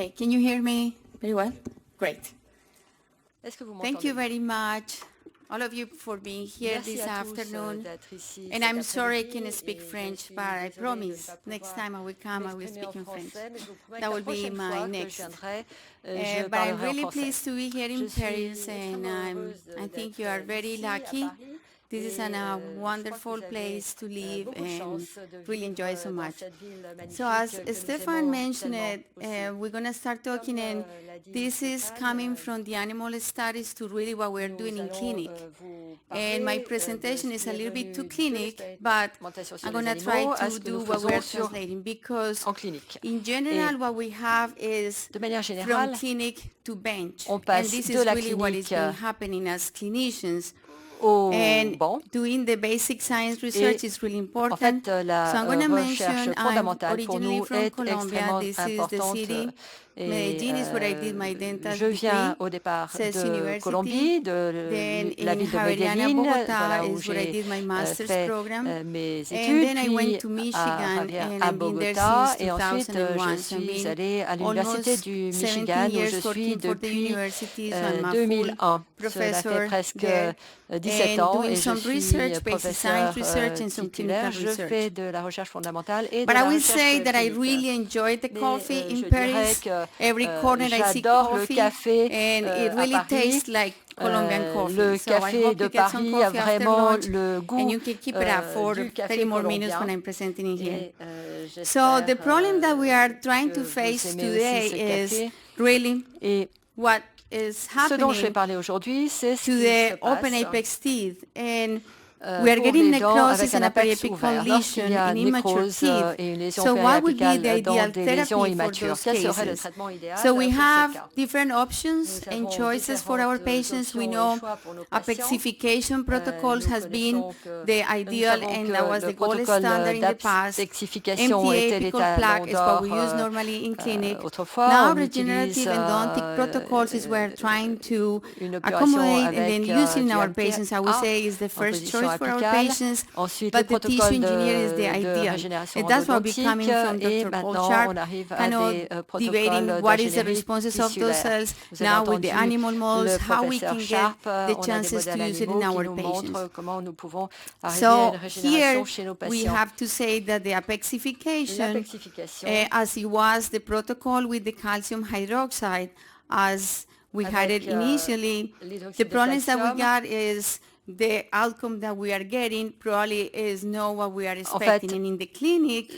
Okay, can you hear me very well? Great. Est-ce que vous Thank you m'entendez? very much, all of you, for being here Merci this à tous afternoon. d'être ici And cet I'm sorry I après-midi can't speak et je French, suis but I désolée de ne promise pas next pouvoir time I will come, I will m'exprimer en speak in French. français, mais je vous promets que That la will be prochaine my fois que je next. viendrai, je But I'm parlerai en really français. pleased to be here Je in Paris, suis and extrêmement heureuse I think d'être you are very ici à lucky. Paris. This is Et a je crois que wonderful vous avez place to live beaucoup de and chance de really vivre enjoy so dans much. cette ville magnifique So as que nous Stefan aimons mentioned tellement it, aussi. we're going to start talking, and l'a dit this is Stéphane, coming from the animal studies to really what we're nous doing in allons clinic. vous And my parler presentation de is ce a qui est little bit too devenu de clinic, but l'expérimentation sur I'm les going to try animaux à to ce que do nous what we're faisons translating, because en clinique. in Et general what we have is de manière from générale, clinic to bench. on And passe this de is la really what is clinique been happening as clinicians. au And banc. doing the basic science research is really En important. fait, So la I'm going to recherche mention I'm fondamentale pour originally nous from est Colombia. extrêmement This is the importante. city. Et Medellin is where I did my dental je viens degree. au départ CES de University. Colombie, Then de la in ville de Javeriana, Medellín, Bogota voilà où is where I j'ai did my master's fait program. mes And études, then I went puis to à Michigan, Javier, and à I've been there Bogota, since et ensuite 2001. je So I've suis been allée à l'université almost du 17 Michigan où je years suis working for the depuis university, so I'm a full 2001. Cela fait professor presque there. 17 And ans doing et je some suis research, basic professeur science research, and some titulaire. clinical Je research. fais de la recherche fondamentale et de But I la will recherche say that I clinique. really enjoyed the Mais coffee in je dirais Paris. que Every corner I see j'adore le coffee, café and it à really Paris. tastes like Colombian coffee. Le So I café hope de you get some Paris a coffee after vraiment lunch, le and goût you can keep it up for du 30 café more minutes when colombien. I'm presenting in here. Et So the problem that we are que trying to vous face aimez aussi ce today is café. really Et what is ce dont je vais happening parler aujourd'hui, c'est ce to qui se the open passe apex teeth. And we are pour getting les dents avec necrosis un and a apex periapical ouvert. Lorsqu'il lesion y a in immature nécrose teeth. et une lésion So what would be the périapicale dans ideal des lésions therapy for immatures, those quel serait le cases? traitement idéal So we pour ces have cas? different options Nous and avons choices for our différentes patients. We options et know choix pour nos patients. apexification protocols Nous has been connaissons que the nous ideal, savons and que that was le the gold protocole standard in the past. d'apexification MTA était apical l'étalon plaque is what d'or we use normally in clinic. autrefois. Now On utilise regenerative endodontic protocols is we're trying to une opération accommodate and avec then using du our MTA patients. I would say is the en first position choice for our apicale. patients. Ensuite, le But the tissue protocole engineer is the de ideal. régénération And that's what we're endodontique. coming from Et Dr. Paul maintenant, Sharp, on arrive à kind of des debating protocoles what is the d'ingénierie responses of those tissulaire. cells Vous avez now with the entendu animal models, le how we professeur can get Sharp. the On a des chances to modèles use it in animaux qui our nous patients. montrent comment nous pouvons arriver à So une régénération here chez nos we patients. have to say that the apexification, L'apexification, as it was the protocol with the calcium hydroxide, as we had it avec initially, the l'hydroxyde de problems that we calcium, got is the outcome that we are getting probably is not what we are expecting. fait, And in the clinic,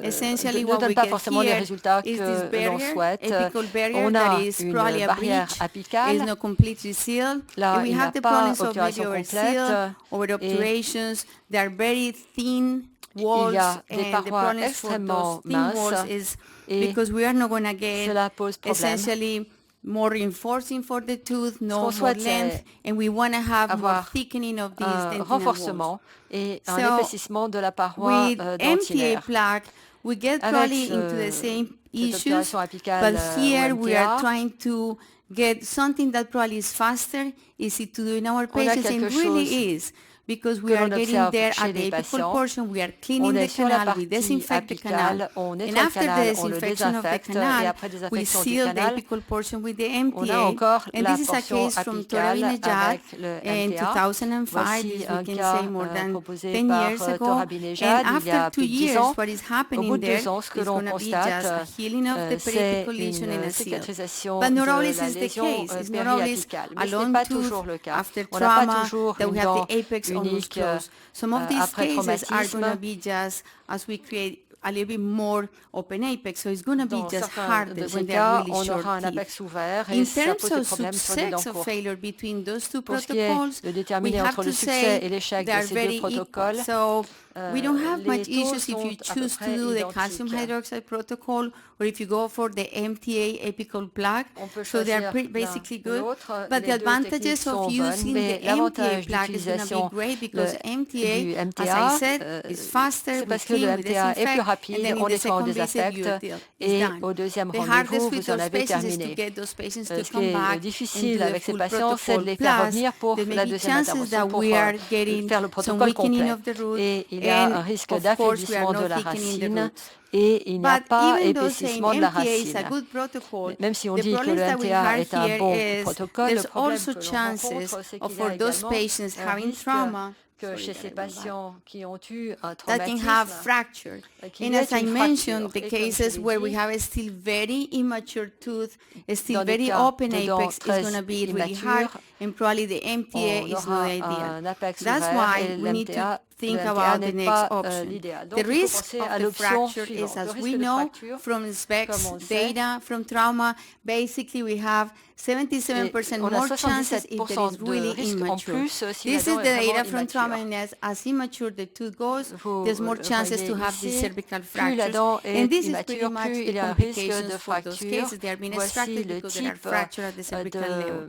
essentially ne what we donne pas get forcément les here résultats is this que l'on barrier, souhaite. apical barrier On that a is une probably a barrière breach, apicale. is not completely sealed. Là, And we il n'y have a the pas problems of maybe obturation over complète. seal, over Et obturations. They are very thin il y walls, a des and the parois problems for extrêmement those thin walls minces. is Et because we are not going to get cela pose problème. essentially more reinforcing for the tooth, Ce no qu'on more souhaite, length, c'est and we want to have more avoir thickening of these un dentinal renforcement et un So, épaississement de la paroi with MTA dentinaire. plaque, we get Avec probably into the same cette issues, opération apicale but here ou we are MTA, trying to get something that probably is faster, easy to do in our on a patients, and quelque really chose is. Because we que are l'on getting observe there chez at the les apical patients. portion, we are On cleaning the est sur la canal, we partie disinfect the canal, apicale, on and nettoie le after canal, the on le disinfection of the désinfecte, et canal, après we désinfection du seal the canal, apical portion with the on a MTA, encore and la this is a portion case from apicale Torabinejad avec le in MTA. 2005, Voici this un we can cas say more than proposé 10 par years ago, Torabinejad and il y a after 2 plus de 10 years, ans. what is Au happening bout de there 2 ans, ce que is l'on going to be constate, just a healing of the c'est periapical lesion and une a seal. cicatrisation But not de always la is the lésion case. It's not always périapicale. a Mais ce n'est long pas tooth toujours le cas. after On n'a pas trauma toujours that une we have dent the apex almost unique closed. Some of these après cases are traumatisme. going to be just as we create a little bit more open apex, so it's going to be Dans just certains harder de ces when they are cas, really on short aura un teeth. apex ouvert et In ça terms pose des of problèmes sur les dents success of courtes. failure between those two Pour ce qui est protocols, de we déterminer have entre to le succès say et l'échec they de are ces deux very protocoles, equal. So we don't have les much taux issues if sont you à peu choose to près do the calcium identiques. hydroxide protocol or if you go for the MTA apical plaque. On peut So they are choisir basically l'un ou good. l'autre. But Les the deux techniques advantages sont of bonnes, using mais the MTA l'avantage plaque is going to be d'utilisation great because du MTA, as I MTA, said, is faster, c'est we parce que le clean, we MTA est plus disinfect, rapide, and then on in the nettoie, on second visit désinfecte, your deal is et done. au deuxième The rendez-vous, hardest with vous en those avez patients is to terminé. get those patients to Ce qui come est back and difficile do the avec ces full patients, c'est de protocol. les faire Plus, revenir pour there may la be deuxième chances intervention, that pour we are getting faire le some protocole weakening complet. of the root, Et il y a un and risque of course we are d'affaiblissement de not la thickening the racine roots. et il n'y a But pas even though saying épaississement de la MTA is a racine. good protocol, Même si on the dit que problems le that we NTA have est un here bon is protocole, le there's problème also que l'on chances rencontre, c'est qu'il y for a those également patients un having risque trauma que chez ces patients qui ont eu un that can traumatisme, have fracture. qu'il And y ait as I une mentioned, fracture. the Et comme je cases l'ai where we dit, have a still very immature tooth, a still dans des very cas open de dents apex is très going to be really hard, immatures, and probably the MTA on is not aura ideal. un apex That's ouvert why et we need to le think MTA about n'est the next pas option. l'idéal. The Donc il faut risk penser of à the l'option fracture is, suivante. Le as risque we de know fracture, from comme specs on le sait, data from trauma, basically we have 77% on a more chances if there 77% is de really risque en immature. plus si la This dent is est the vraiment data from trauma, immature. and as immature the tooth goes, Vous there's more chances voyez to have these ici, cervical plus la fractures. dent And est this is pretty immature, much plus the il y a un risque complications de for those fracture. cases. They are being Voici extracted le because there are type fractures at the cervical level.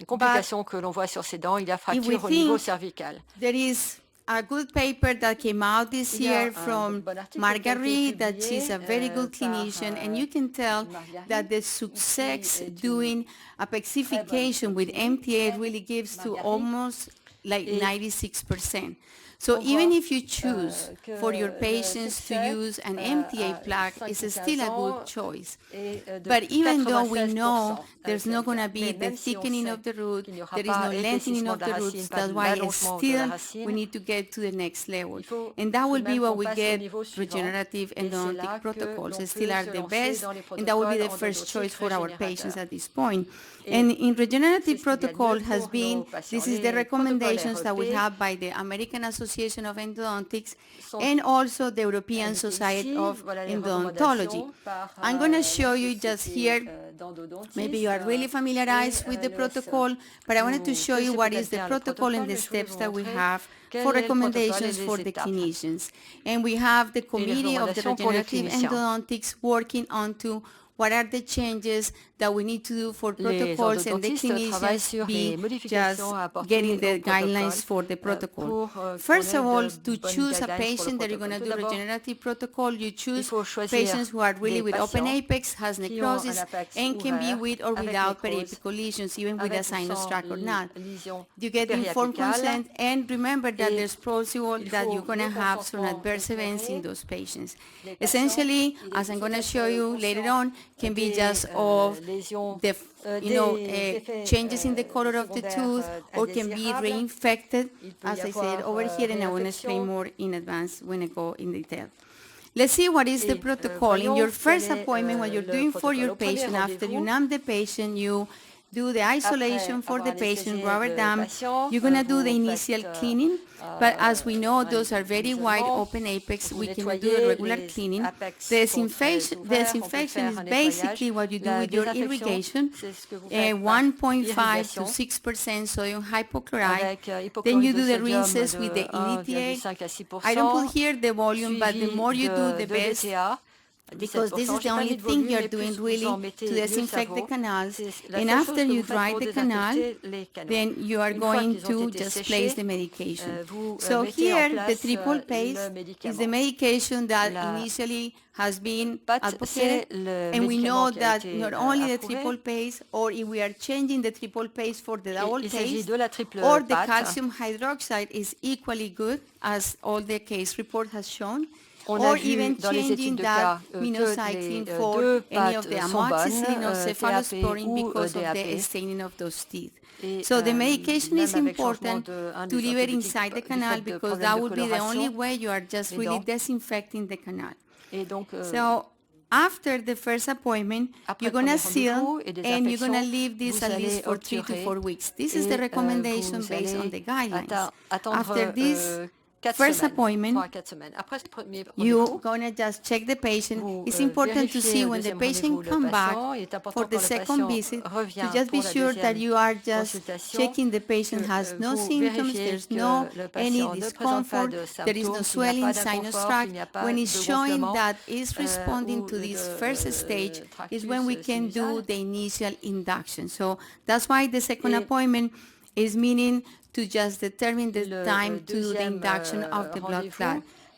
de complications que l'on voit sur ces dents. Il y a If we fracture au niveau think cervical. there is a good paper that came out this Il y a year un from bon article qui a été Marguerite, that publié she's a very good par clinician, and you can tell that the Marguerite, success qui est une doing apexification with MTA really gives to Marguerite. almost like Et 96%. So on even voit if you choose que for your le patients to succès use an à MTA 5 plaque, ou it's 15 still a good ans choice. est de But even though we 96% know there's avec not going to l'MTA. be Mais the même si on thickening sait of the root, qu'il n'y aura there is pas no lengthening épaississement of de the la roots, racine, pas that's why d'allongement de la still racine, we need to get to the next level. il faut And that tout will de be même what qu'on we passe au get niveau suivant. regenerative Et c'est endodontic là que protocols. l'on So still peut are se the lancer best, dans les and that will be protocoles the first choice endodontiques for our patients régénérateurs. at this point. Et And in regenerative c'est ce qu'il y a de protocol mieux has pour been, nos patients. this is the Les recommendations that we protocoles have by the American Association of Endodontics sont and also the European indiqués Society ici. of Voilà les Endodontology. recommandations par I'm going to la show you just société here. Maybe you are really d'endodontisme familiarized with the et protocol, but I wanted to vous show you connaissez what peut-être is the bien le protocol and protocole, the mais je voulais steps vous that we montrer have quel for est le protocole et recommendations les for the étapes. clinicians. And we have the Et les committee of the recommandations pour les regenerative cliniciens. endodontics working on to what are the changes that we need to do for Les protocols, and the endodontistes travaillent clinicians sur be les modifications just à apporter getting au the protocole guidelines for the protocol. pour First qu'on of ait all, de to bonnes choose a guidelines pour le patient that you're going protocole. to Tout do d'abord, regenerative protocol, you il choose faut choisir patients who are really des with open patients apex, has qui ont un necrosis, apex and can be ouvert with or avec without nécrose, periapical lesions, even with a avec ou sinus sans tract or not. lésion You get informed périapicale. consent, and remember that Et there's possible il that faut you're going to le have some consentement adverse events in éclairé those patients. des patients. Essentially, Il as I'm faut going to être show you later on, can be des just of lésions, the des effets changes in the color of the secondaires tooth, or can be indésirables. reinfected, Il peut y as I said avoir over here, and I will explain réinfection. more in advance when I go in detail. Let's see what is the Et protocol. In voyons your quel first est appointment, what you're le doing for protocole. your Au premier patient, after you rendez-vous, numb the patient, you do the isolation for avoir the patient, anesthésié rubber le dam. patient, You're going to do the vous initial faites cleaning, but as we know, un those are very wide isolement, open apex. vous We cannot do a nettoyez, regular les cleaning. apex The sont très disinfection, ouverts, on peut disinfection faire is un nettoyage. basically what you do La with your désinfection, irrigation, c'est ce que vous faites par 1.5 to irrigation 6% sodium hypochlorite. avec Then hypochlorite you de do the sodium rinses with de the initiate. 1,5 à 6%, I don't put here the volume, but the suivi more you do, the de best. DTA, Because this is the J'ai pas only mis de thing volume, you're mais doing plus vous really en to mettez, mieux ça disinfect the vaut. canals. C'est la And seule after chose que you vous faites dry pour the canal, désinfecter les canaux. then you are Une fois going qu'ils ont to été just séchés, place the medication. vous So mettez en here, the place triple le paste is médicament. the medication that La initially has been pâte, advocated, c'est le and we know médicament qui a that été not only the approuvé. triple paste, or if we are changing the triple paste for the double Il s'agit paste, de la triple or the pâte. calcium hydroxide is equally good, as all the case report has shown. On a Or vu even dans les études changing de that cas que les minocycline for deux any of pâtes the sont bonnes, amoxicillin or TAP cephalosporin ou because of the DAP. staining of those teeth. Et So the medication même is avec changement important d'un to des leave it antibiotiques inside the du canal fait de because problèmes that de would be the only coloration way you are just des really dents. disinfecting the canal. Et donc, So after the first appointment, après you're le going to premier seal rendez-vous et and you're going to désinfection, leave this vous at allez least for 3 to obturer 4 weeks. This is et the recommendation vous based on allez the guidelines. attendre After this 4 first semaines, appointment, 3 à 4 semaines. Après ce premier you're rendez-vous, going to just check the patient. vous It's important to vérifiez see au when the deuxième rendez-vous patient le come back patient. Il est important for the quand le second patient visit revient to just be pour la sure that deuxième you are just consultation, checking the patient que has no vous symptoms, vérifiez there's que no le any patient ne présente pas discomfort, de there is no symptômes, qu'il n'y a swelling pas sinus d'inconfort, tract. qu'il n'y a pas When de it's showing gonflement that is responding ou to de this first stage is tractus when we can do sinusal. the initial induction. So that's why the second Et appointment is meaning to just determine the le time to the deuxième induction of the blood rendez-vous, clot.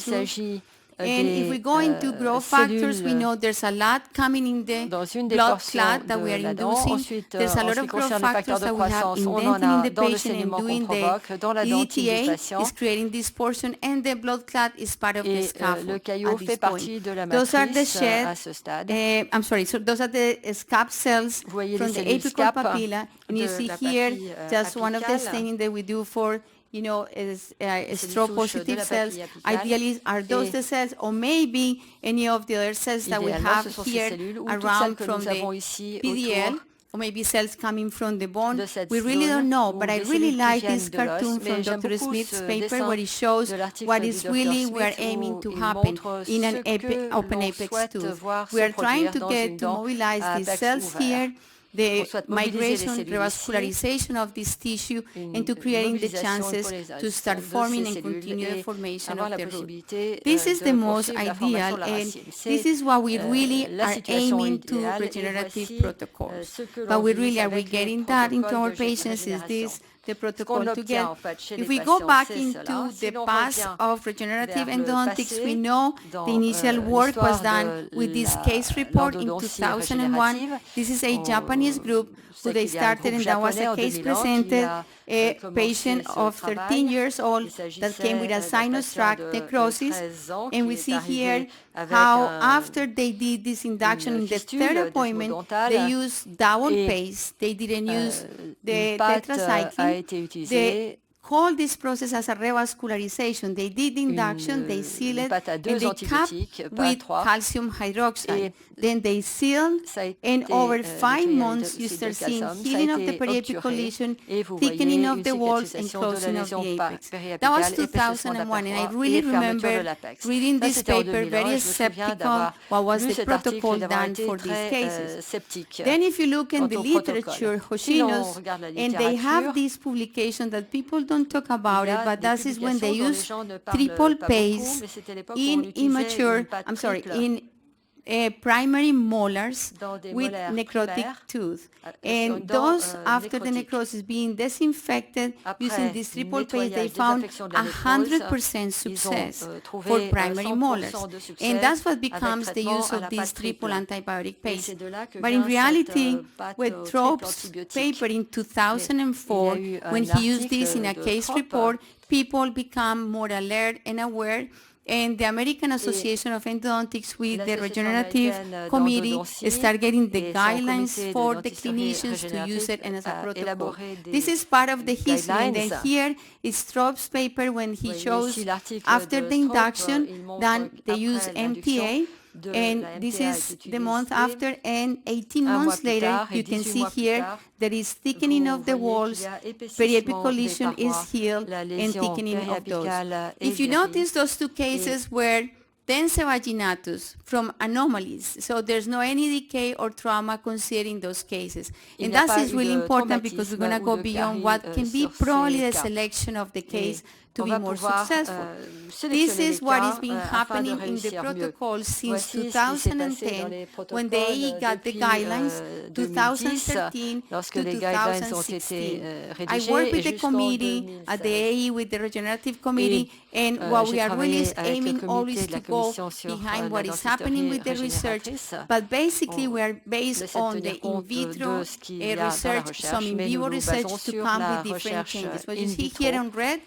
s'agit And if we go into growth factors, we know there's a lot coming in the dans une des blood portions clot that we are de l'Adam. inducing. Ensuite, There's a en lot ce of qui growth concerne les factors facteurs de that we have croissance, on en indenting in a the dans le patient and saignement qu'on doing the provoque, dans la dentine du ETA patient. is creating this portion, and the blood clot is part of the Et scaffold le caillot at this fait point. partie de la Those are the matrice shed, à ce stade. I'm sorry, so those are the scap cells Vous voyez from les the cellules apical scap papilla, and you de see la here papille just one of the apicale. staining that we do for is cellules stroke souches de positive la cells. papille apicale. Ideally, are those Et the cells, or maybe any of the other cells that we idéalement, have ce sont ces here cellules ou toutes celles around que from nous avons the ici PDL, autour or maybe cells coming from the bone. de cette We really zone, don't know, ou but I des really cellules qui like viennent this de l'os. cartoon Mais from j'aime Dr. beaucoup Smith's ce paper dessin where it shows de l'article what du is Dr. really Smith we're aiming où to il happen montre in an ce que open l'on apex souhaite tooth. voir We se are trying produire to dans get une to dent mobilize à these apex cells ouvert. here, the On souhaite mobiliser les migration, cellules ici, revascularization of this tissue, une and to creating the mobilisation chances pour les os to start de forming ces and cellules continue the et formation avoir of la the root. possibilité This is de the most poursuivre la formation ideal, de la and racine. this is what we really la are situation aiming to idéale, et regenerative voici protocols. ce que But l'on we vise really are we avec les getting that into protocoles our de patients? Is régénération. this the Ce qu'on protocol to obtient get? en fait chez If les we go patients, back c'est into cela. the Si l'on past revient of regenerative vers le endodontics, passé, we know dans, the initial work was l'histoire done de with this la- case report in l'endodontie 2001. régénérative. This is a On Japanese group who sait they qu'il y a un started, groupe and that was japonais a en case 2001 qui presented, a a commencé patient ce of 13 travail. years old Il that came with a s'agissait d'un sinus patient tract de necrosis. 13 ans And qui we est see arrivé here avec how un- after they did this induction une in the fistule third des appointment, modontales they used dowel et, paste. They didn't use the une pâte a tetracycline. été They utilisée, call this process as a revascularization. They did the induction, they sealed une it, pâte à and 2 they capped antibiotiques, pas à with 3. calcium hydroxide. Et Then they sealed, Ça a été, and over 5 le months you hydroxyde start de seeing calcium, ça a healing of the été periapical obturé, lesion, et vous thickening voyez of une the walls, and cicatrisation de la closing of lésion the apex. périapicale, That was épaississement de la 2001, and I paroi really et fermeture de remember l'apex. reading Ça, this c'était en paper 2001, very et je me souviens skeptical d'avoir what was lu the cet article et protocol d'avoir done été for these très cases. sceptique Then if you look in quant the au protocole. literature, Si l'on Hoshinos, regarde la and they have littérature, this publication that people don't talk about il y it, a but des that is when they publications dont les use gens ne parlent triple pas beaucoup, paste mais c'était l'époque où on in utilisait immature, une pâte I'm sorry, triple in primary molars dans des with molaires necrotic primaires, tooth. sur And une dent, those, after the nécrotique. necrosis being disinfected Après using this triple paste, they nettoyage, found désinfection de la nécrose, 100% ils ont success trouvé for primary 100% molars. de succès And that's what avec becomes the traitement use à of la this pâte triple triple. antibiotic Et paste. c'est de là que But vient in reality, cette, pâte with au triple Thrope's antibiotique. paper in Mais 2004, il y a eu when un he used this in a article de case Thrope report, people become more alert and aware. And the American Association of Endodontics with the l'Association Regenerative américaine Committee d'endodontie start getting the et son guidelines comité de for the dentisterie clinicians to use it régénérative and as a a protocol. élaboré des This is part of the history. And then guidelines. here is Thrope's paper when he Voyez shows ici l'article after de the Thrope, induction, il montre then they qu'après use l'induction MTA. de And la this MTA is est the month utilisée. after, and 18 Un mois months plus later, tard et you can 18 see mois plus here tard, there is thickening vous of the voyez walls, qu'il y a épaississement periapical des lesion is parois, healed, la and lésion thickening of those. périapicale est If you guérie. notice, those two cases were dense vaginatus from anomalies, so there's no any decay or trauma considering those cases. Il And n'y a that pas is eu really de important because we're going to traumatisme go ou de beyond carie, what can be sur ces probably the cas. selection of the Et case to on be va more pouvoir successful. sélectionner This les is what cas has been afin de happening in the réussir mieux. protocol since Voici ce qui s'est passé dans 2010 les when the protocoles AE got the depuis guidelines, 2010, 2013 lorsque to les guidelines ont 2016. été I rédigés work et with the jusqu'en committee at the 2016. AE with the regenerative committee, and what we J'ai are really is travaillé avec le aiming comité always de la to go commission sur behind la what is happening dentisterie with the research, régénératrice. but basically On we are based essaie de on tenir the in compte vitro de ce qu'il y a dans la research, recherche, some in mais vivo nous nous research basons to sur come la with different recherche changes. What in you see vitro. here in red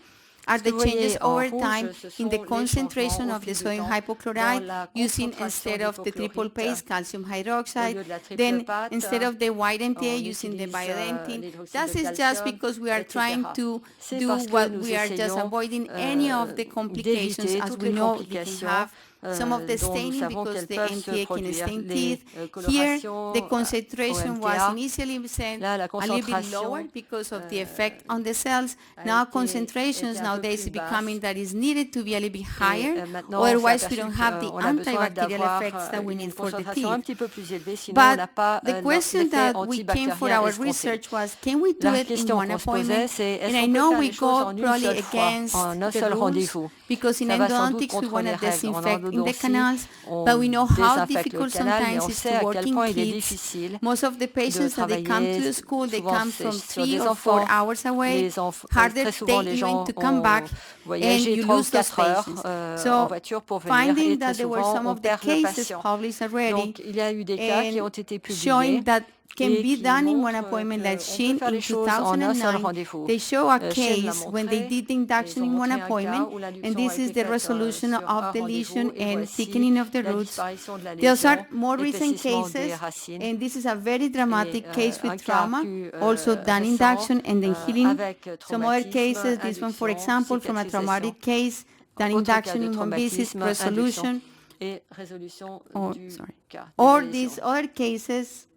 are Ce the que vous changes voyez en over rouge, time ce in sont the les concentration changements au of the fil du sodium temps hypochlorite dans la using concentration instead of the triple d'hypochlorite paste calcium au hydroxide, lieu de la triple then pâte. instead of the white MTA On using the utilise biodentine. l'hydroxyde That de is just calcium, because we are etc. trying to C'est do parce que what nous we are just essayons, avoiding any of the complications, d'éviter as toutes we les know you can complications have some of the dont nous staining savons because qu'elles the peuvent se MTA can produire. stain Les teeth. Here, colorations the au concentration was MTA, initially set là, la a little bit concentration, lower because of the effect on the cells. a Now été concentrations un peu nowadays plus is becoming basse. that is needed to be a little bit higher. Maintenant, on s'est Otherwise, we aperçu don't have the qu'on a besoin antibacterial d'avoir effects that we une need for the concentration un teeth. petit peu plus élevée, sinon on n'a But pas the question l'effet that we came for antibactérien our escompté. research was, can we do La it in question one qu'on se posait, appointment? c'est And est-ce I qu'on peut know faire we les choses go en une probably seule fois, against en un the seul rules rendez-vous? because in Ça va sans doute endodontics we contre want les to règles. En disinfect in the endodontie, canals, on but we know how désinfecte le difficult canal, mais sometimes on it's sait to à work quel in point il est kids. difficile Most of the de patients that they come to travailler. the school, they Souvent, come c'est from sur 3 des or 4 enfants. hours away. Harder Très souvent, day les even gens to come ont back, and voyagé you 3 ou lose those 4 heures patients. en So voiture pour venir, et finding très that there were souvent, some on of the perd le cases patient. published already, Donc, il y a eu des cas qui ont and été publiés showing that can et be qui done in one montrent appointment, like qu'on peut Shin faire in les choses en un seul 2009, rendez-vous. they show a Shin l'a case when they montré, did the et induction ils ont in one montré un cas appointment, où and l'induction this a is été the faite resolution sur un of the rendez-vous, lesion et and voici thickening of the la roots. disparition de la Those are lésion, more recent l'épaississement des cases, racines, and this is a very dramatic et case un with cas trauma, plus also done récent induction and then healing. avec Some other traumatisme, cases, this one for induction, example, from a cicatrisation. traumatic case, done Autre cas induction de in one visit, traumatisme, induction resolution, et résolution or, du cas de or la these lésion. other cases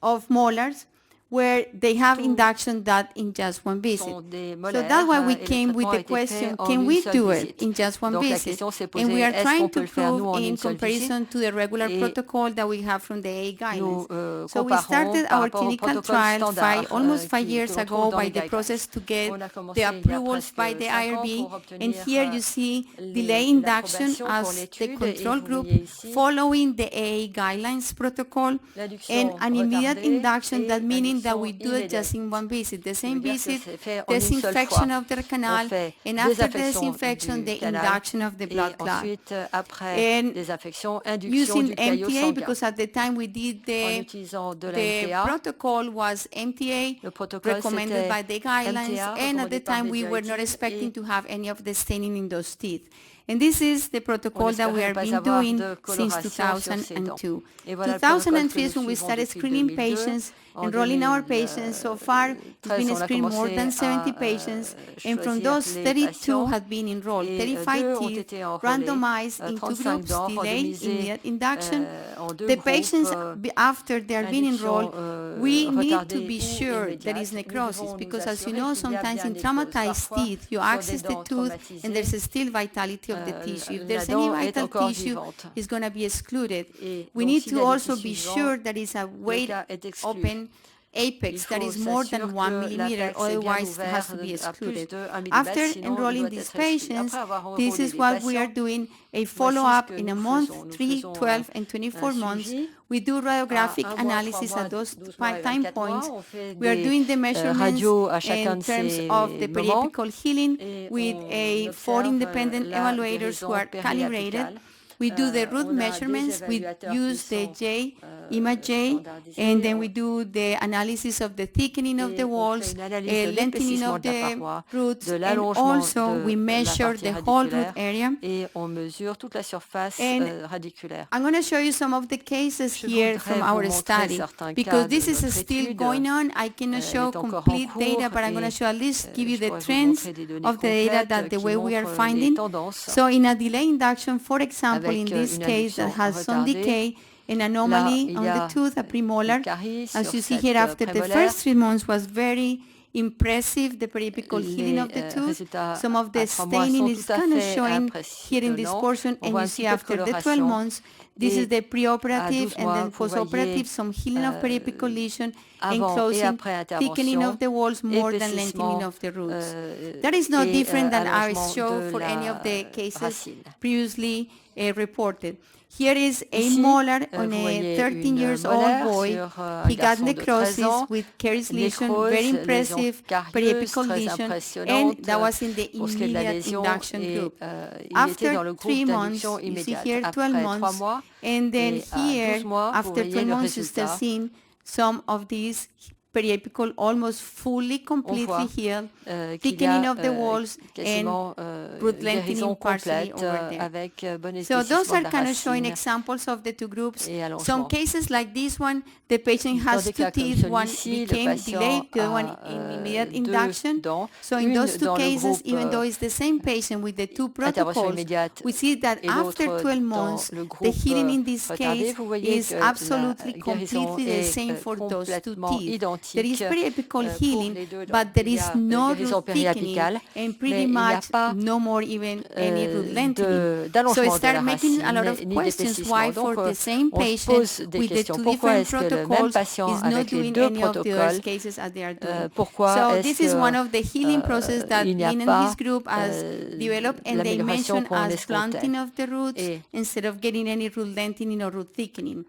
of molars where they have Tout induction done in just one visit. sont des So molaires, that's why we et le came with traitement a the été fait question, en can une we seule do visite. it in just one Donc la visit? question s'est And we posée, are est-ce trying qu'on peut to le faire nous prove en in une seule visite? comparison to the regular Et protocol that we have from the AA guidelines. nous So we comparons started par our rapport au clinical protocole trial standard almost 5 que years l'on trouve ago dans by les the guidelines. process to get On a commencé the il y a approvals by presque the 5 ans IRB, pour and obtenir here you see delay induction l'approbation pour as the l'étude, et control vous group voyez ici following the AA guidelines protocol, and l'induction an immediate retardée induction, et that meaning that l'induction we do it immédiate. just in one visit. The Ce qui veut same dire que visit, c'est fait en une seule disinfection fois. of the On canal, fait and after désinfection disinfection, du the canal induction of the et blood clot. ensuite, après And désinfection, induction using du caillot MTA, sanguin. because at the time we did En the utilisant de la the MTA, protocol was MTA le protocole recommended by c'était the guidelines, MTA, and at recommandé the par time les we were not directives, expecting et to have any of the staining in those teeth. And this is the on protocol that we espérait ne have pas been avoir doing de since coloration sur ces dents. 2002. Et voilà le protocole que 2003 nous is when we suivons started depuis screening 2002. patients, En enrolling our patients. So far, it's 2013, been on a screened more commencé than 70 à patients, and from choisir those, les 32 patients, have been enrolled. et 35 2 ont teeth été enrôlés, randomized into 35 groups, dents delay, randomisées immediate induction. en 2 The groupes, patients, after they are being induction enrolled, we need to retardée be ou sure there immédiate. is Nous necrosis, devons nous because as you assurer know, qu'il y a sometimes bien in nécrose. traumatized Parfois, teeth, you sur des access the dents tooth and traumatisées, there's still vitality of the tissue. If la there's any dent est vital encore tissue, vivante. it's going to be excluded. Et We donc, need s'il y to a des also be tissus sure vivants, there is a le weight cas est exclu. open Il apex that faut is more s'assurer than 1 que millimeter, l'apex est bien otherwise it ouvert has to be à plus excluded. de 1 mm, After sinon il enrolling doit these être exclu. patients, Après avoir this enrôlé is les what we are patients, doing, a voici ce follow-up que in a nous month, faisons. Nous 3, faisons 12, and 24 months. suivi We do radiographic à 1 mois, 3 analysis mois, at those 12 mois et time 24 mois. points. On fait We are des doing the measurements radios à chacun in de terms ces of the moments, periapical healing et with on 4 observe independent la evaluators who guérison are calibrated. périapicale. We do the root On a des measurements, we évaluateurs use qui the sont J, IMA J, standardisés. and then we do the analysis of the thickening of the Et on fait walls, une analyse de lengthening l'épaississement of de la the paroi, roots, de and l'allongement also de we la measure partie the whole root radiculaire, area. et on mesure toute la surface And radiculaire. I'm going to show you some of the cases Je here voudrais from vous our montrer study, certains because cas this de is notre still étude. going on. I cannot Elle show est encore en complete cours, data, but I'm going to et show at least give you je the pourrais vous trends montrer des données of the data complètes that the qui way we are montrent les finding. tendances. So in a delay induction, for example, in Avec this une case that induction has some retardée. decay, an Là, anomaly il on y the a tooth, a premolar. une carie As sur you see cette here, after the prémolaire. first 3 months was very impressive, the periapical healing Les of the tooth. résultats Some of à the 3 mois staining sont is tout à kind of fait showing here in this impressionnants. portion, On and voit you un see petit peu de after the 12 coloration. months, this is Et the à preoperative 12 and mois, then vous postoperative, voyez some healing of periapical lesion, avant et enclosing, après thickening intervention, of the walls more than lengthening épaississement of the roots. That is no et different than I allongement showed de for any la of the cases racine. previously reported. Here is a Ici, molar on vous a voyez 13 une years old molaire boy. sur un He got garçon de 13 necrosis ans, with caries lesion, nécrose, very lésion impressive carieuse, periapical très lesion, and impressionnante that was in the pour ce qui est de la immediate lésion, induction et group. il était dans le After 3 groupe months, d'induction you see immédiate. here 12 Après 3 months, mois, and then et à here, 12 mois, vous after voyez 12 le months, you start résultat. seeing some of these periapical almost fully, On completely voit healed, qu'il y thickening a of the walls, and quasiment root une guérison lengthening partially complète over there. avec bon So those épaississement are de la kind of showing racine examples of the two groups. et Some allongement. cases like this one, the patient Dans has des two cas comme teeth, one celui-ci, le became patient delayed, the other one a in immediate 2 induction. dents, So in une those two dans le cases, groupe even though it's the same patient with the two intervention protocols, immédiate we see that et after l'autre 12 dans months, le the groupe healing in this retardé, case vous voyez is que la absolutely guérison completely the est same for those two complètement teeth. identique there is identiques periapical pour healing, les deux. Donc, but there il y is a no guérison root thickening périapicale, and mais pretty il n'y a much pas no more even any root lengthening. So d'allongement it de la start making a lot racine of ni questions d'épaississement. why Donc, for the same on se patient pose des with the questions. two Pourquoi different est-ce que le même protocols patient is not avec les doing deux any of those protocoles, cases as they are doing? pourquoi So est-ce this is one que of the healing process that il n'y a Lynn and pas his group has developed, and they l'amélioration mention qu'on as escomptait? blunting of the roots Et instead of getting any root lengthening or root thickening.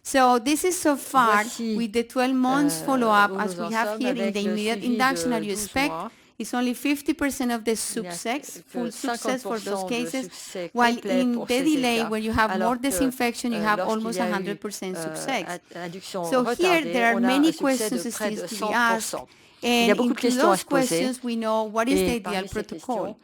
So this is so far voici with the 12 months follow-up où as nous en we have sommes here in avec the le immediate suivi induction de as you 12 expect. mois. It's only 50% of the Il n'y a success, que full success for those 50% de cases, succès while complet in pour the ces delay, états, where you have more alors que disinfection, you have lorsqu'il almost y a eu 100% success. induction So here retardée, there are on a un many succès de questions près still de to be asked. 100%. Il y a And beaucoup de into questions à those se poser. questions, we know what is the Et ideal parmi ces protocol. questions,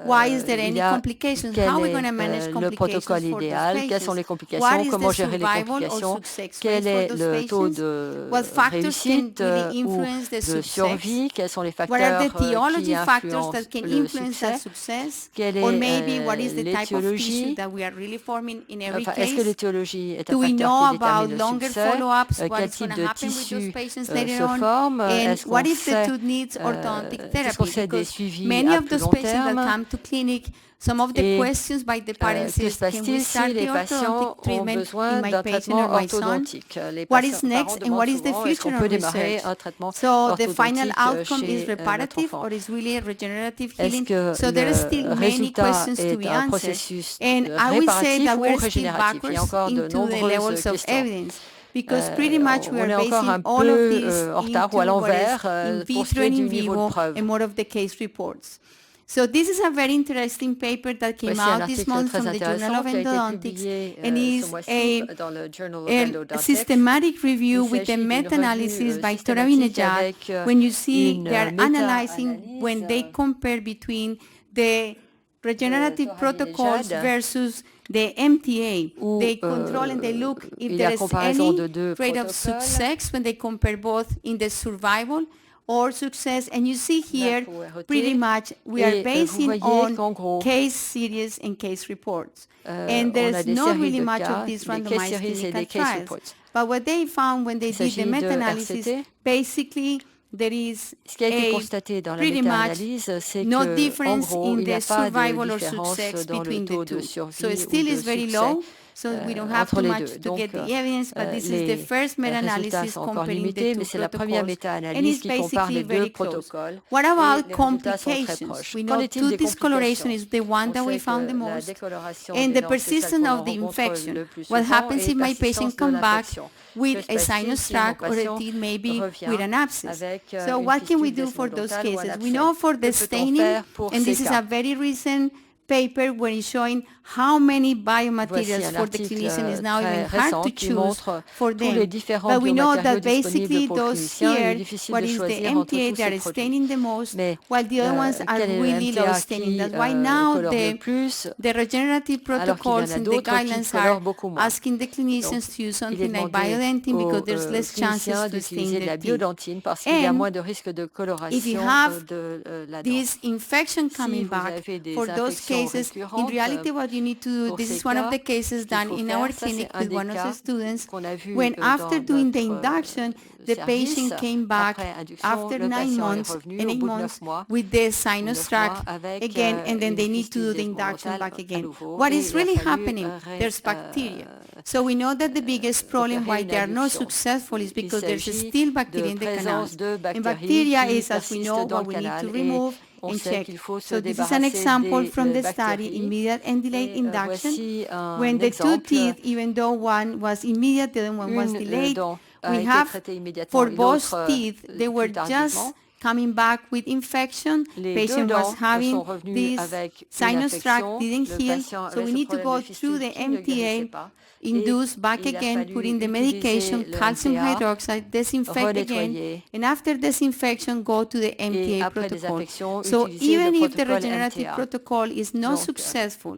Why is there il any y a complications? quel How are we est going to manage le complications protocole for those idéal, quelles sont patients? les What complications, is comment the gérer les survival or complications, success quel rate for est those le taux patients? de What factors can réussite really ou influence the de success? survie, quels sont les What are the facteurs qui theology factors influencent that can le influence that succès, success? quelle Or est maybe what is the type of tissue l'étiologie, that we are really forming in every enfin, est-ce que case? l'étiologie est un Do we facteur know qui about détermine le longer succès, follow-ups? What quel is going type to de happen with those tissu patients later se on? forme, And est-ce what qu'on if the fait, tooth needs orthodontic qu'est-ce qu'on therapy? fait des Because suivis many à of plus those long patients that terme? come to clinic, some of the Et questions by the parents que is, se can we passe-t-il start si the les patients orthodontic ont treatment in besoin my d'un patient traitement or my son? orthodontique? Les What parents is next and demandent what is the souvent, est-ce future qu'on of peut démarrer research? un traitement So the final orthodontique outcome is chez notre reparative enfant? or is really regenerative Est-ce healing? que So there are still le many résultat questions to est be un answered. processus And I would say réparatif that ou we're still régénératif? Il y a backwards encore de into the nombreuses levels of questions. evidence. Because pretty much we On are est encore basing un all of peu this en retard ou à into what is l'envers in pour ce qui vitro est and in du niveau de vivo preuve. and more of the case reports. So this is a very interesting paper that came Voici un out this article month très from the Journal intéressant of qui a été Endodontics publié and ce is mois-ci dans le Journal of a Endodontics. systematic review Il with the s'agit d'une meta-analysis revue by systématique Toravinejad avec when you see une they are analyzing when méta-analyse. they compare between the regenerative protocols Toravinejad, versus the MTA. où They control and they look if il y a there is comparaison any de deux rate of protocoles. success when they compare both in the survival or success. And you see here pretty much we are Et basing vous voyez on qu'en gros, case series and case reports. And on a there's des not séries really de much cas, of these des case randomized series et clinical des case trials. reports. But what they found when they Il did the s'agit de meta-analysis, RCT. basically there is Ce qui a été a constaté dans la pretty much méta-analyse, c'est no que, en difference gros, in il n'y a the pas de survival or différence success dans le between the taux de two. survie So it ou still de is very succès low. So we don't have entre too les much deux. to Donc, get the evidence, but this is the les first résultats meta-analysis sont encore comparing the limités, two mais c'est la première protocols, and méta-analyse it's qui compare basically les deux very close. protocoles. What Et about les résultats sont très complications? proches. We Qu'en know est-il des tooth discoloration complications? is the one On that we sait found the que la most, décoloration and des the dents, c'est celle persistence qu'on of the rencontre infection. le plus What souvent, happens et if my patient persistance de come back l'infection. with Que se a passe-t-il sinus si mon tract or a patient teeth maybe revient with an abscess? avec So une what can we fistule do for those desmodentale ou un cases? We abcès? know for Que the peut-on staining, faire pour and ces this is cas? a very recent paper where it's showing how many Voici biomaterials un for the article clinician is now très even hard récent to qui choose montre for tous les them. différents But we know biomatériaux that disponibles basically pour le those clinicien. Il est here, difficile what de is the choisir entre MTA, tous they ces are produits. staining the most, Mais while the other ones are quel est le really low MTA staining. qui That's why now colore le the plus, regenerative alors qu'il y en protocols a and the d'autres qui guidelines colorent are beaucoup moins. asking the Donc, clinicians to use il est something like demandé biodentin aux because there's less chances cliniciens to stain d'utiliser de their la teeth. biodentine parce qu'il y a And moins de risque de if you coloration have de la dent. this infection Si coming vous back avez des for those infections cases, in récurrentes reality what you need to do, pour this ces is one of cas, the cases ce qu'il done faut in faire, our ça c'est clinic un with des one of the cas students, qu'on a vu when after dans doing the notre induction, the service. patient came back Après induction, after le 9 patient est months revenu and au 8 bout de 9 months mois with the ou sinus 9 tract mois avec again, and then une they need to fistule do the induction desmodentale back à again. nouveau. What Et is il a really fallu happening? There's bacteria. So we know that the biggest problem why opérer une they are not adduction. successful is Il because there's s'agit still de bacteria in the présence canals. de And bactéries bacteria qui is, as we know, persistent dans what le we need canal to et remove on and sait check. qu'il faut se So this is an débarrasser example des from the study, bactéries. immediate and delayed Et induction. voici un When the two exemple. teeth, even though one was immediate, the other one was Une delayed, dent a we été have, traitée immédiatement for et both l'autre teeth, they were plus just tardivement. coming back with infection. Les Patient deux was dents having sont revenues this avec une sinus tract infection. didn't Le heal, patient so avait we ce need to problème go de through fistule the qui ne guérissait MTA, pas. induce back il a again, fallu put in the utiliser medication, le calcium MTA, hydroxide, disinfect again, renettoyer, and after disinfection, go to the et MTA après protocol. désinfection, So utiliser even le if the protocole regenerative MTA. protocol is not Donc, successful,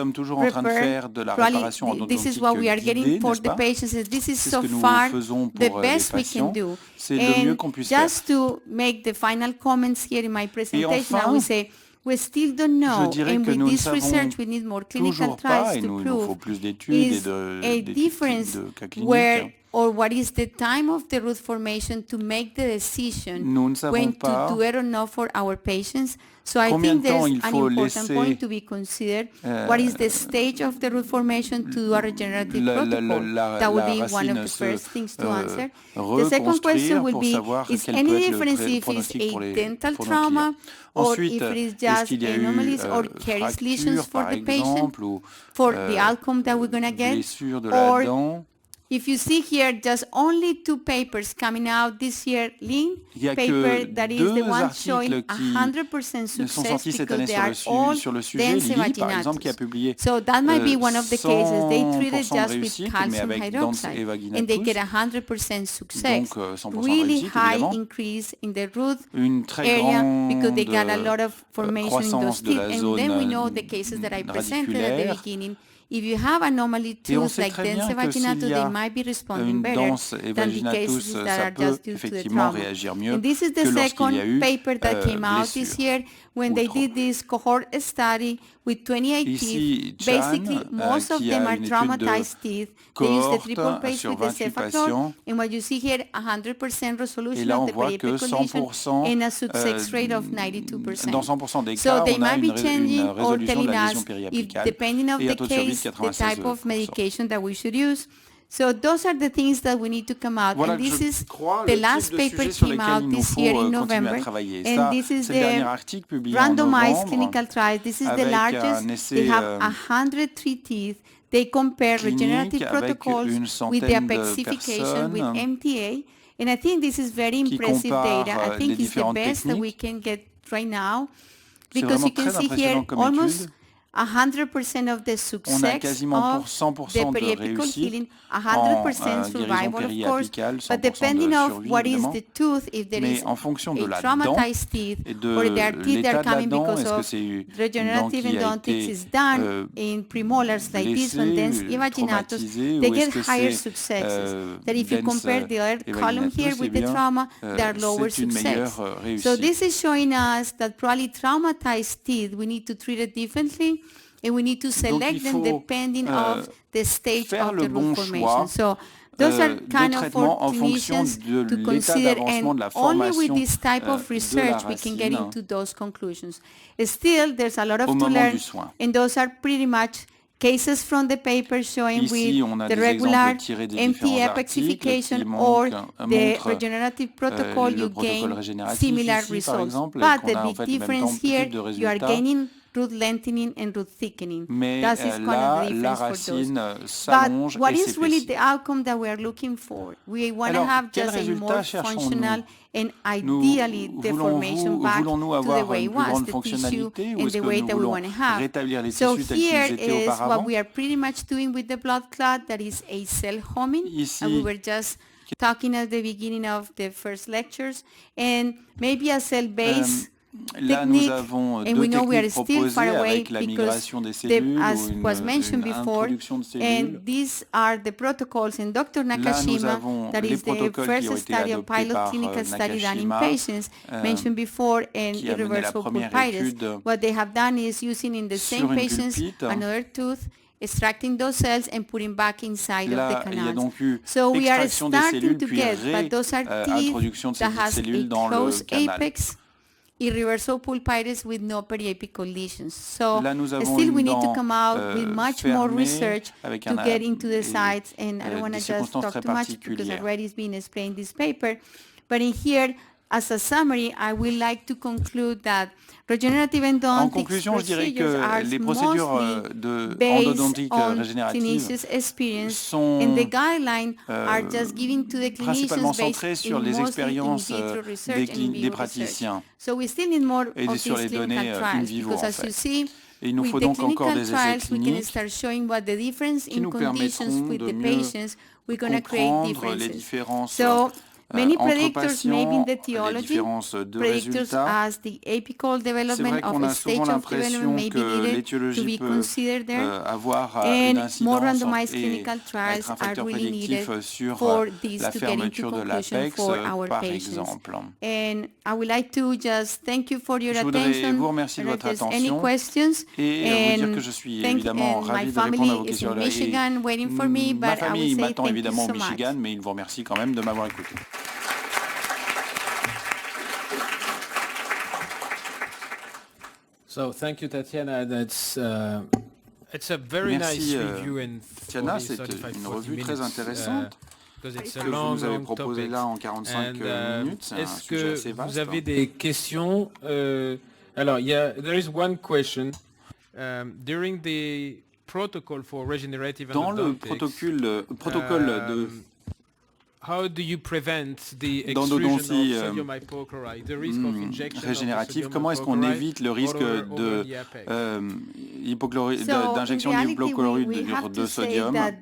sommes toujours en train de faire de la Probably réparation this is endodontique what we are guidée, getting for n'est-ce the pas? patients. This is C'est so ce que nous far faisons the pour les best we can patients. do. C'est le mieux And qu'on puisse faire. just to make the final comments here in my presentation, I enfin, will say we still don't je know, dirais and que with nous ne this savons research we need more clinical toujours pas, trials et to nous faut prove plus d'études et is a d'études difference de cas cliniques. where or what is the time of the root formation to make the decision Nous ne savons when pas to do it or not for our patients. So I combien think de temps there's il an faut important laisser, point to be considered. What is the stage of the root formation to do a regenerative protocol? That would be one of the first things to answer. The second question will pour be, savoir is quel any peut être difference le if it's pronostic pour a les dental pour nos trauma clients. or Ensuite, if it is est-ce just qu'il y a anomalies or eu caries lesions fracture for par the patient exemple ou for the outcome that we're going to get? blessure de la Or dent? if you see here, just only 2 papers coming out this year, Lean Il y a paper, que that is the 2 one articles showing qui 100% sont success sortis cette because année they are all sur le sujet. dense Lilly, par exemple, qui a vaginatus. publié So that might be one of the cases. They treated 100% de just with réussite, mais calcium avec dense hydroxide, et and they get vaginatus. 100% success. Donc 100% de Really réussite, high évidemment. increase in the root Une très area because they grande got a lot of formation in croissance those de teeth. la And then we know zone the cases that I presented at the radiculaire. beginning. If you have anomaly Et on tooth sait like très dense bien que s'il vaginatus, y they a might be responding une better dense et than the vaginatus, cases that ça are peut just due to the effectivement trauma. réagir mieux And this is que the lorsqu'il y a second eu paper that came out this blessure year when ou they trauma. did this cohort study with 28 Ici, teeth. Chan, Basically, most of qui them a are une étude de traumatized teeth. They use the triple cohorte base sur with the 28 cefaclor. patients. And what you see here, 100% Et resolution là, of on the voit que periapical lesion 100%, and a success rate of 92%. dans 100% des So cas, they on a might be changing une or résolution de telling la lésion us if, périapicale depending of et un the taux de survie case, de the type of 96%. medication that we should use. So those are the things that we need to come out. Voilà, And this je is crois, the le last type de paper sujet sur came lesquels out il nous this faut year in continuer November. à travailler. And Ça, this is c'est le dernier the article publié en randomized novembre clinical trial. This is the avec largest. un essai They have 103 teeth. They compare clinique regenerative avec protocols une with the centaine de apexification with personnes MTA. And I think this is very qui impressive comparent data. I les think it's the différentes best that we techniques. can get right now. C'est Because vraiment you can très see impressionnant here comme almost étude. 100% of the On a success quasiment of pour the 100% de periapical réussite healing, en 100% guérison survival, of course, périapicale, but 100% depending de of survie what is évidemment. the tooth, if there Mais is en fonction de a la dent traumatized teeth et or there are de teeth that l'état are de la coming dent, because est-ce que of c'est une dent regenerative qui a endodontics été is done in premolars like this one, dense vaginatus, traumatisée they ou get est-ce que higher c'est successes. That if you dense compare the other et column here vaginatus, eh with the bien, trauma, there are lower c'est une success. meilleure So réussite. this is showing us that probably traumatized teeth, we need to treat it differently. And we need to select them depending of the stage faire of le the bon root formation. choix So those are de kind of for traitement en fonction clinicians de to l'état consider, d'avancement de la and only with formation this type of de la research we can get racine into those conclusions. Still, there's a lot of au to moment learn, du soin. and those are pretty much cases from the paper showing Ici, on with a the des regular exemples tirés des MT différents articles qui apexification or the montrent regenerative protocol, le you protocole gain régénératif similar ici, par results. exemple, et But qu'on the a en big fait le même difference here, type de you are résultats. gaining root lengthening and root thickening. Mais That is one là, of the la difference for those. racine s'allonge But what et is really s'épaissit. the outcome that we are looking for? We want to Alors, have quel just a more résultat cherchons-nous? functional and ideally the formation back Voulons-nous to the avoir way une it plus was, grande the tissue fonctionnalité ou and est-ce the que way nous that we voulons want to have. rétablir les So tissus tels here qu'ils étaient is what auparavant? we are pretty much doing with the blood clot, that is a cell homing. Ici, And we were just talking at the beginning of the first lectures, and maybe a cell base Là, nous technique, avons and deux we know we are techniques still far proposées away avec la because migration des cellules as ou was mentioned une before, introduction de cellules. and these are the protocols. And Dr. Là, nous Nakashima, avons that les is the protocoles qui ont first été study of adoptés pilot par clinical study done in Nakashima, patients, mentioned before, and qui a mené la irreversible première pulpitis. étude What they have done is using in the same sur une patients pulpite. another tooth, extracting those cells and putting back inside of Là, the il y a canals. donc eu So we are extraction des starting cellules to puis get, but those are teeth réintroduction de ces that petites has cellules a dans le close canal. apex, irreversible pulpitis with no periapical lesions. So Là, nous avons still we une need to dent come out with much more fermée research avec to un get into the et, sites, and I don't want to des just circonstances talk très too much because particulières. already it's been explained in this paper. But in here, as a summary, I would like to conclude that regenerative En endodontics conclusion, je dirais procedures are que les procédures based endodontiques on régénératives clinicians' experience, sont and the guidelines are just given to the principalement clinicians centrées based sur in les mostly in expériences vitro research and in des vivo praticiens research. So we still need more et of sur these les données clinical in trials vivo, because en as you fait. see, Et il nous with faut the donc encore clinical des essais trials, we can cliniques start showing what the difference qui in nous conditions permettront with de the mieux patients. We're going to create comprendre les differences. différences So Many entre predictors, maybe patients, in the les theology, différences de predictors résultats. as the apical C'est development vrai qu'on of a a stage souvent of development l'impression may be que needed to l'étiologie be peut considered there. avoir une And more incidence randomized et clinical trials être un are facteur really prédictif needed sur for this la to get into fermeture de conclusion l'APEX, for our par patients. exemple. And I would like to just thank you for your Je voudrais attention. vous remercier de I don't know if votre there's any attention questions. et vous dire And que je suis thank évidemment and my ravi de répondre à family vos is questions. in Michigan waiting for me, Ma but I famille will say m'attend thank you évidemment so au Michigan, much. mais il vous remercie quand même de m'avoir écouté. So thank you, Tatiana. That's it's a very Merci, nice review in Tatiana, 40, c'est 35, une 40 revue très minutes, intéressante because it's a que vous long, nous avez long proposé topic. là en 45 minutes. C'est un Est-ce sujet que assez vaste. vous avez des questions? Alors, there is one question. During the protocol for regenerative Dans le endodontics, protocole de how do you prevent the d'endodontie extrusion of sodium hypochlorite, the risk of injection régénérative, of comment est-ce qu'on sodium évite le risque over the apex? d'injection in reality, d'hypochlorite we have de to say sodium that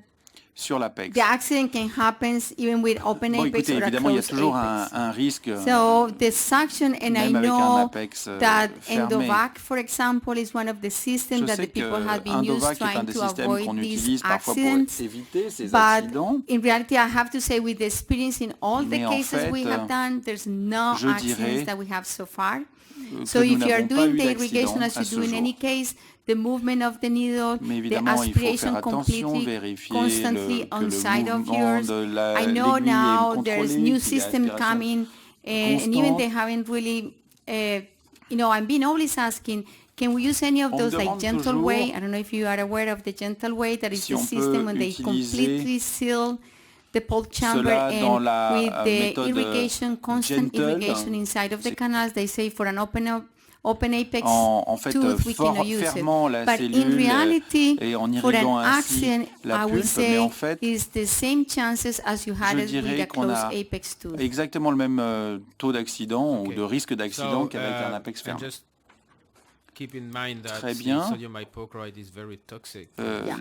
sur l'APEX? the accident can happen even with open Bon, apex écoutez, or a évidemment, il y a closed toujours apex. un risque, So the suction, and I même avec un know apex that fermé. Endovac, for example, is one of the systems Je that sais the que people have been used Endovac est un trying des to systèmes avoid qu'on these utilise parfois pour accidents. éviter ces But accidents. in reality, I have to say, with the experience in all the Mais en cases we fait, have done, there's no je accidents dirais that we have so far. que So nous if you are n'avons pas doing eu the irrigation d'accident as à you ce do in jour. any case, the movement of the needle, Mais the évidemment, il faut aspiration faire attention, completely, vérifier constantly que on le side of mouvement yours. de I know l'aiguille est now there's contrôlé, new qu'il y a system aspiration coming, and even they constante. haven't really, I'm being always asking, can we use any of On me those like demande gentle toujours way? I don't know if you are aware of the gentle way, that is si the on system peut when they utiliser completely seal the pulp chamber, cela dans and la with the méthode irrigation, constant gentle. irrigation inside of the C'est- canals. They say for an open apex en fait, tooth we cannot use fermant it. la But in cellule reality, et en for an irriguant ainsi accident, la I would pulpe, mais say en fait, is the same chances as you had je it with dirais a qu'on closed a apex tooth. exactement le même taux d'accident ou Okay. de risque d'accident So, qu'avec un apex and fermé. just keep in mind that Très bien. sodium hypochlorite is very toxic. Yeah.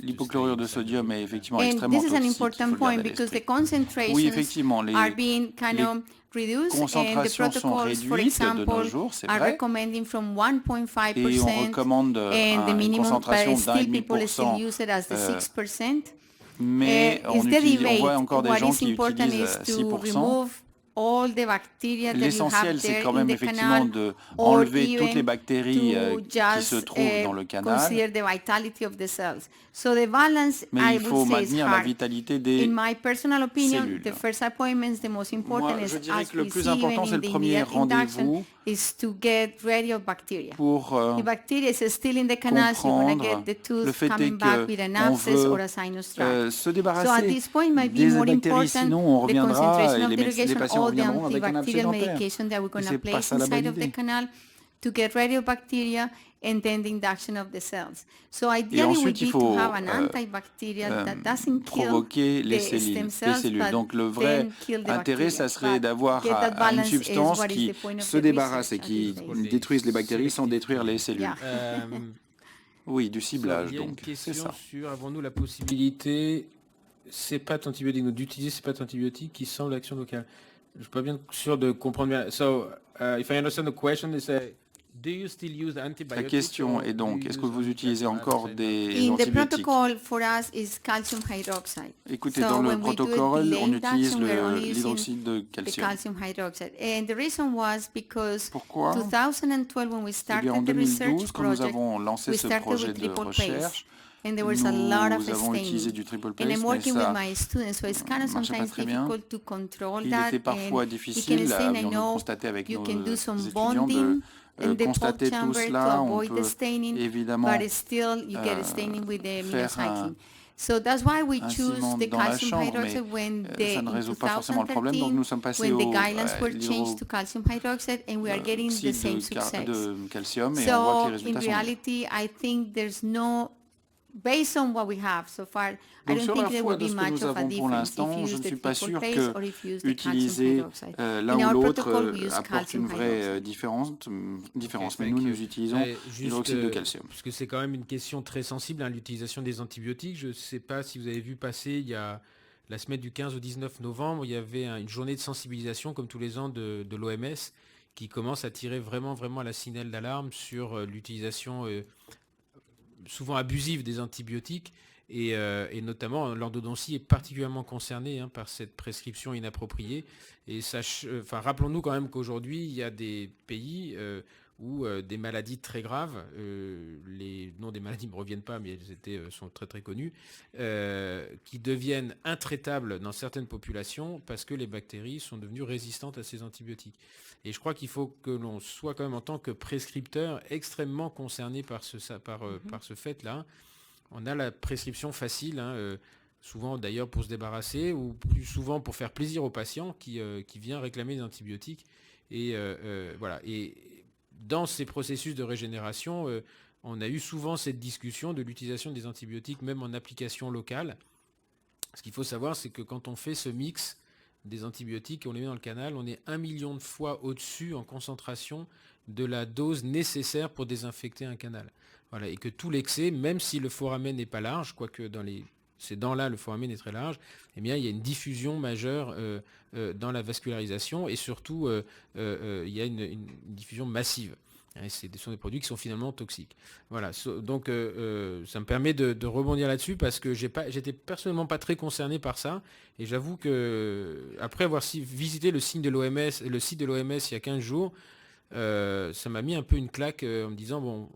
L'hypochlorure de sodium est effectivement And extrêmement this is an toxique. Il faut important le point garder à because the l'esprit. concentrations Oui, effectivement, les are being kind of reduced, and the concentrations sont protocols, for réduites de nos example, jours, c'est are vrai. recommending from Et on 1.5% recommande and the une minimum, concentration but still people still d'1,5%, use it as the 6%. mais Is the on debate. voit encore des What gens is qui important utilisent is to 6%. remove all the bacteria that you L'essentiel, have c'est there quand in même the effectivement canal, or d'enlever toutes les even bactéries to qui se just trouvent dans le canal, consider the vitality of the cells. So the balance, mais I il faut would say, is maintenir la hard. vitalité des In my personal opinion, cellules. the first appointments, the most important Moi, is, je dirais as que le we plus see important, even c'est in le the premier immediate induction, rendez-vous is to get rid of bacteria. pour The bacteria is still in the canals, you're going to comprendre get the le tooth fait coming est back with an qu'on abscess or veut a sinus tract. se So at débarrasser this point might be des more bactéries, important sinon on the reviendra concentration et of les the irrigation, patients all the reviendront avec un abcès antibacterial dentaire. medication that we're going Et to c'est pas place ça la inside bonne of the idée. canal to get rid of bacteria, and then the induction of the cells. So Et ideally would ensuite, il be to faut have an antibacterial that doesn't kill provoquer les the cellules. stem cells, but Donc le vrai then kill the intérêt, bacteria. ça serait But d'avoir get that une balance is substance what is qui the point of se the débarrasse et research, qui as they say. détruise les bactéries sans détruire les cellules. Yeah. Oui, du So, ciblage, il y a une donc, c'est question ça. sur avons-nous la possibilité c'est pas antibiotique d'utiliser ces pâtes antibiotiques qui sentent l'action locale. Je suis pas bien sûr de comprendre bien. So, if I understand the question, is do you still use antibiotics? La question or est do donc, you est-ce que use vous utilisez encore antibiotics? des In the antibiotiques? protocol for us is calcium hydroxide. Écoutez, So dans le when we do a protocole, delay on utilise induction, we're only using l'hydroxyde de the calcium. calcium hydroxide. And the reason was because Pourquoi? 2012 when we Eh started bien, en the research 2012, quand nous project, avons lancé we ce started projet with de triple recherche, paste. And there was a lot of nous avons utilisé staining. du triple And paste, I'm mais working with ça my students, so it's kind of marchait pas sometimes très bien. difficult to control Il that. était parfois And difficile, we can stain, I avions-nous know constaté avec you nos can do some étudiants de bonding in the pulp constater tout chamber to cela. On avoid peut the staining, évidemment but still you get a staining with the faire minocycline. So that's why we un choose ciment the dans la calcium chambre, hydroxide mais when ça ne in résout pas forcément le problème. Donc 2013, nous sommes passés when the au guidelines were changed to calcium hydroxide, and we are getting the same success. de calcium et on voit que les So in résultats sont bons. reality, I think there's no, based on what we have so far, I Donc don't sur think la there foi would de be ce que much nous of a avons pour difference if l'instant, you je use ne the suis pas triple sûr paste or if you use the calcium qu'utiliser hydroxide. l'un In ou our l'autre protocol, we use apporte calcium une vraie hydroxide. différence. Mais Thank nous, you. nous utilisons Juste, l'hydroxyde de calcium. Puisque c'est quand même une question très sensible, hein, l'utilisation des antibiotiques. Je ne sais pas si vous avez vu passer, il y a la semaine du 15 au 19 novembre, il y avait une journée de sensibilisation, comme tous les ans, de l'OMS, qui commence à tirer vraiment la signal d'alarme sur l'utilisation souvent abusive des antibiotiques. Et notamment, l'endodontie est particulièrement concernée par cette prescription inappropriée. Et rappelons-nous quand même qu'aujourd'hui, il y a des pays où des maladies très graves, les noms des maladies ne me reviennent pas, mais elles sont très très connues, qui deviennent intraitables dans certaines populations parce que les bactéries sont devenues résistantes à ces antibiotiques. Et je crois qu'il faut que l'on soit quand même en tant que prescripteur extrêmement concerné par ce fait-là. On a la prescription facile, souvent d'ailleurs pour se débarrasser ou plus souvent pour faire plaisir au patient qui vient réclamer des antibiotiques. Et voilà. Et dans ces processus de régénération, on a eu souvent cette discussion de l'utilisation des antibiotiques, même en application locale. Ce qu'il faut savoir, c'est que quand on fait ce mix des antibiotiques et on les met dans le canal, on est 1 million de fois au-dessus en concentration de la dose nécessaire pour désinfecter un canal. Voilà, et que tout l'excès, même si le foramen n'est pas large, quoique dans ces dents-là, le foramen est très large, eh bien, il y a une diffusion majeure dans la vascularisation et surtout, il y a une diffusion massive. Ce sont des produits qui sont finalement toxiques. Voilà, donc ça me permet de rebondir là-dessus parce que j'étais personnellement pas très concerné par ça. Et j'avoue que après avoir visité le site de l'OMS il y a 15 jours, ça m'a mis un peu une claque en me disant bon,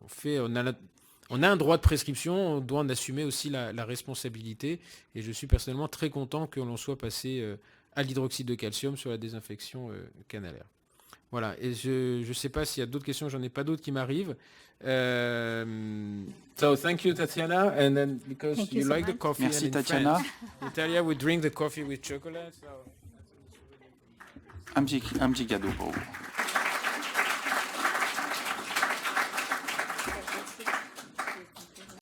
on a un droit de prescription, on doit en assumer aussi la responsabilité. Et je suis personnellement très content que l'on soit passé à l'hydroxyde de calcium sur la désinfection canalaire. Voilà, et je ne sais pas s'il y a d'autres questions, j'en ai pas d'autres qui m'arrivent. So thank you, Tatiana, and then because Thank you you so like the much. coffee, Merci, and in Tatiana. France, in Italia we drink the coffee with chocolate. So. Un petit cadeau pour vous.